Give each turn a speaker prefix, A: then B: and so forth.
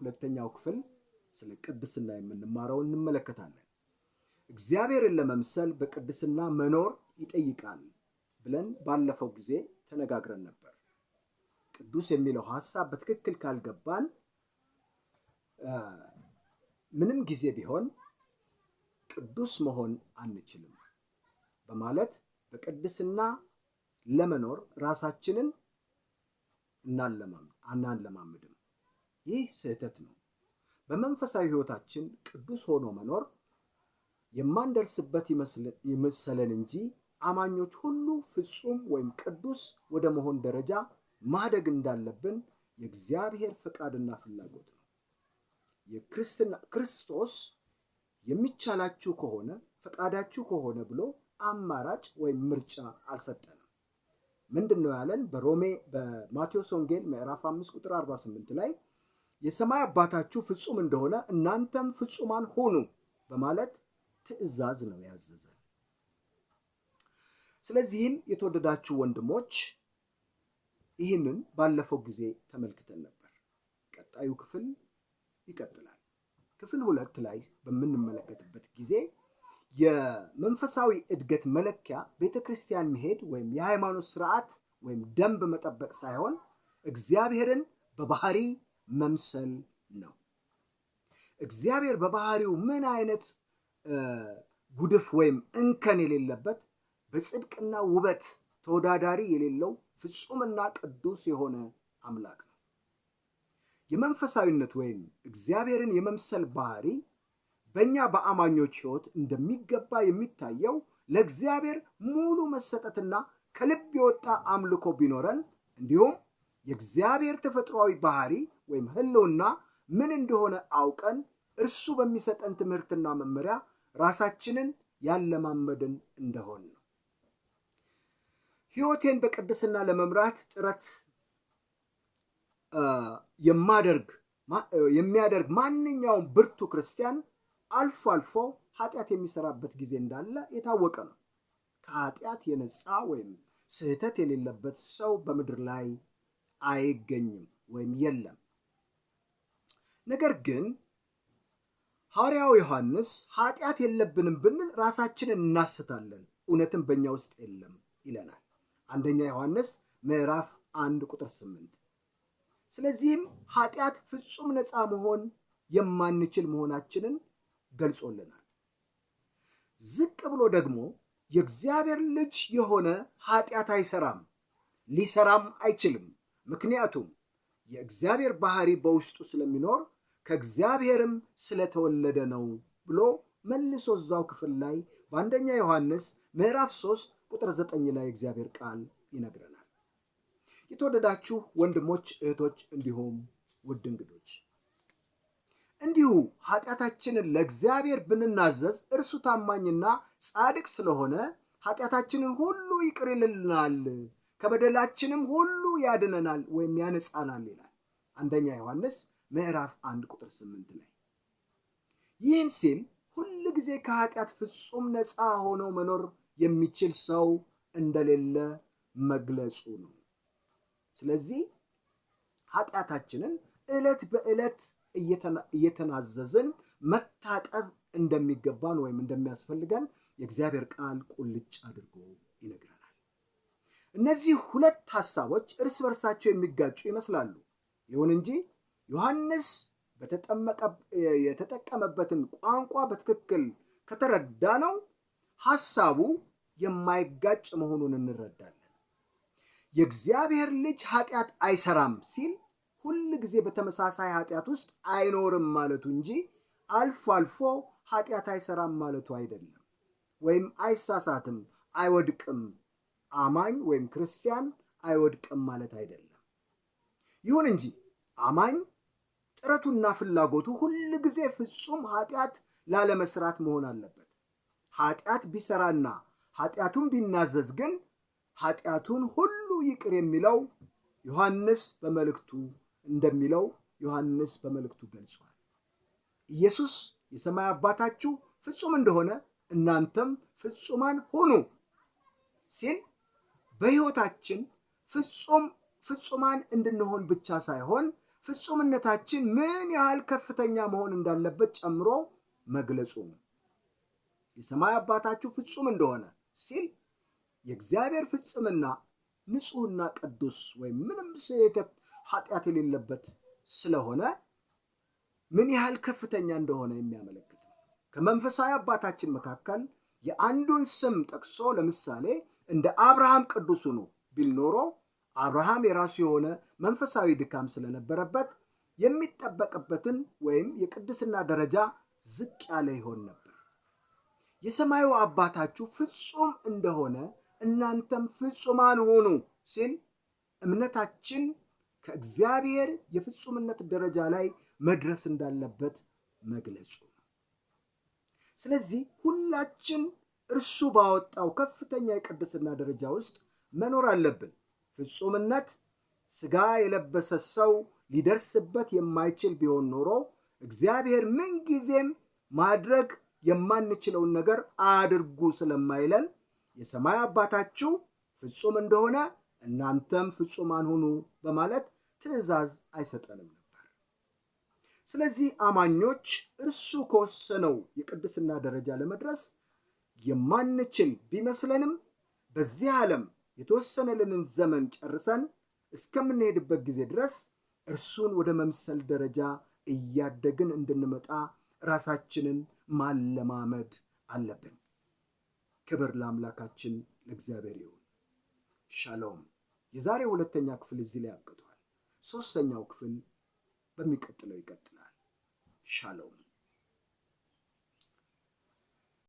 A: ሁለተኛው ክፍል ስለ ቅድስና የምንማረው እንመለከታለን። እግዚአብሔርን ለመምሰል በቅድስና መኖር ይጠይቃል ብለን ባለፈው ጊዜ ተነጋግረን ነበር። ቅዱስ የሚለው ሐሳብ በትክክል ካልገባን ምንም ጊዜ ቢሆን ቅዱስ መሆን አንችልም በማለት በቅድስና ለመኖር ራሳችንን እናለማምድም። ይህ ስህተት ነው። በመንፈሳዊ ሕይወታችን ቅዱስ ሆኖ መኖር የማንደርስበት ይመሰለን እንጂ አማኞች ሁሉ ፍጹም ወይም ቅዱስ ወደ መሆን ደረጃ ማደግ እንዳለብን የእግዚአብሔር ፈቃድና ፍላጎት ነው። ክርስቶስ የሚቻላችሁ ከሆነ ፈቃዳችሁ ከሆነ ብሎ አማራጭ ወይም ምርጫ አልሰጠንም። ምንድነው ያለን? በማቴዎስ ወንጌል ምዕራፍ 5 ቁጥር 48 ላይ የሰማይ አባታችሁ ፍጹም እንደሆነ እናንተም ፍጹማን ሆኑ በማለት ትእዛዝ ነው ያዘዘን። ስለዚህም የተወደዳችሁ ወንድሞች ይህንን ባለፈው ጊዜ ተመልክተን ነበር። ቀጣዩ ክፍል ይቀጥላል። ክፍል 2 ላይ በምንመለከትበት ጊዜ የመንፈሳዊ እድገት መለኪያ ቤተክርስቲያን መሄድ ወይም የሃይማኖት ስርዓት ወይም ደንብ መጠበቅ ሳይሆን እግዚአብሔርን በባህሪ መምሰል ነው። እግዚአብሔር በባህሪው ምን አይነት ጉድፍ ወይም እንከን የሌለበት በጽድቅና ውበት ተወዳዳሪ የሌለው ፍጹምና ቅዱስ የሆነ አምላክ ነው። የመንፈሳዊነት ወይም እግዚአብሔርን የመምሰል ባህሪ በእኛ በአማኞች ሕይወት እንደሚገባ የሚታየው ለእግዚአብሔር ሙሉ መሰጠትና ከልብ የወጣ አምልኮ ቢኖረን፣ እንዲሁም የእግዚአብሔር ተፈጥሯዊ ባህሪ ወይም ህልውና ምን እንደሆነ አውቀን እርሱ በሚሰጠን ትምህርትና መመሪያ ራሳችንን ያለማመድን እንደሆን ነው። ሕይወቴን በቅድስና ለመምራት ጥረት የሚያደርግ ማንኛውም ብርቱ ክርስቲያን አልፎ አልፎ ኃጢአት የሚሰራበት ጊዜ እንዳለ የታወቀ ነው። ከኃጢአት የነጻ ወይም ስህተት የሌለበት ሰው በምድር ላይ አይገኝም ወይም የለም። ነገር ግን ሐዋርያው ዮሐንስ ኃጢአት የለብንም ብንል ራሳችንን እናስታለን፣ እውነትም በእኛ ውስጥ የለም ይለናል። አንደኛ ዮሐንስ ምዕራፍ 1 ቁጥር 8። ስለዚህም ኃጢአት ፍጹም ነፃ መሆን የማንችል መሆናችንን ገልጾልናል። ዝቅ ብሎ ደግሞ የእግዚአብሔር ልጅ የሆነ ኃጢአት አይሰራም፣ ሊሰራም አይችልም፣ ምክንያቱም የእግዚአብሔር ባህሪ በውስጡ ስለሚኖር ከእግዚአብሔርም ስለተወለደ ነው ብሎ መልሶ እዛው ክፍል ላይ በአንደኛ ዮሐንስ ምዕራፍ 3 ቁጥር 9 ላይ እግዚአብሔር ቃል ይነግረናል። የተወደዳችሁ ወንድሞች፣ እህቶች እንዲሁም ውድ እንግዶች እንዲሁ ኃጢአታችንን ለእግዚአብሔር ብንናዘዝ እርሱ ታማኝና ጻድቅ ስለሆነ ኃጢአታችንን ሁሉ ይቅር ይልልናል፣ ከበደላችንም ሁሉ ያድነናል ወይም ያነጻናል ይላል አንደኛ ዮሐንስ ምዕራፍ 1 ቁጥር 8 ላይ። ይህን ሲል ሁል ጊዜ ከኃጢአት ፍጹም ነፃ ሆኖ መኖር የሚችል ሰው እንደሌለ መግለጹ ነው። ስለዚህ ኃጢአታችንን ዕለት በዕለት እየተናዘዝን መታጠብ እንደሚገባን ወይም እንደሚያስፈልገን የእግዚአብሔር ቃል ቁልጭ አድርጎ ይነግረናል። እነዚህ ሁለት ሐሳቦች እርስ በርሳቸው የሚጋጩ ይመስላሉ። ይሁን እንጂ ዮሐንስ የተጠቀመበትን ቋንቋ በትክክል ከተረዳነው ሐሳቡ የማይጋጭ መሆኑን እንረዳለን። የእግዚአብሔር ልጅ ኃጢአት አይሰራም ሲል ሁል ጊዜ በተመሳሳይ ኃጢአት ውስጥ አይኖርም ማለቱ እንጂ አልፎ አልፎ ኃጢአት አይሰራም ማለቱ አይደለም። ወይም አይሳሳትም፣ አይወድቅም፣ አማኝ ወይም ክርስቲያን አይወድቅም ማለት አይደለም። ይሁን እንጂ አማኝ ጥረቱና ፍላጎቱ ሁል ጊዜ ፍጹም ኃጢአት ላለመስራት መሆን አለበት። ኃጢአት ቢሰራና ኃጢአቱን ቢናዘዝ ግን ኃጢአቱን ሁሉ ይቅር የሚለው ዮሐንስ በመልእክቱ ገልጿል። ኢየሱስ የሰማይ አባታችሁ ፍጹም እንደሆነ እናንተም ፍጹማን ሁኑ ሲል በሕይወታችን ፍጹማን እንድንሆን ብቻ ሳይሆን ፍጹምነታችን ምን ያህል ከፍተኛ መሆን እንዳለበት ጨምሮ መግለጹ ነው። የሰማይ አባታችሁ ፍጹም እንደሆነ ሲል የእግዚአብሔር ፍጽምና ንጹሕና ቅዱስ ወይም ምንም ስህተት ኃጢአት የሌለበት ስለሆነ ምን ያህል ከፍተኛ እንደሆነ የሚያመለክት ነው። ከመንፈሳዊ አባታችን መካከል የአንዱን ስም ጠቅሶ ለምሳሌ እንደ አብርሃም ቅዱስ ነው ቢል ኖሮ አብርሃም የራሱ የሆነ መንፈሳዊ ድካም ስለነበረበት የሚጠበቅበትን ወይም የቅድስና ደረጃ ዝቅ ያለ ይሆን ነበር። የሰማዩ አባታችሁ ፍጹም እንደሆነ እናንተም ፍጹማን ሁኑ ሲል እምነታችን ከእግዚአብሔር የፍጹምነት ደረጃ ላይ መድረስ እንዳለበት መግለጹ ነው። ስለዚህ ሁላችን እርሱ ባወጣው ከፍተኛ የቅድስና ደረጃ ውስጥ መኖር አለብን። ፍጹምነት ሥጋ የለበሰ ሰው ሊደርስበት የማይችል ቢሆን ኖሮ እግዚአብሔር ምንጊዜም ማድረግ የማንችለውን ነገር አድርጉ ስለማይለን የሰማይ አባታችሁ ፍጹም እንደሆነ እናንተም ፍጹማን ሁኑ በማለት ትእዛዝ አይሰጠንም ነበር። ስለዚህ አማኞች እርሱ ከወሰነው የቅድስና ደረጃ ለመድረስ የማንችል ቢመስለንም በዚህ ዓለም የተወሰነልንን ዘመን ጨርሰን እስከምንሄድበት ጊዜ ድረስ እርሱን ወደ መምሰል ደረጃ እያደግን እንድንመጣ ራሳችንን ማለማመድ አለብን። ክብር ለአምላካችን ለእግዚአብሔር ይሁን። ሻሎም። የዛሬ ሁለተኛ ክፍል እዚህ ላይ አብቅቷል። ሶስተኛው ክፍል በሚቀጥለው ይቀጥላል። ሻሎም።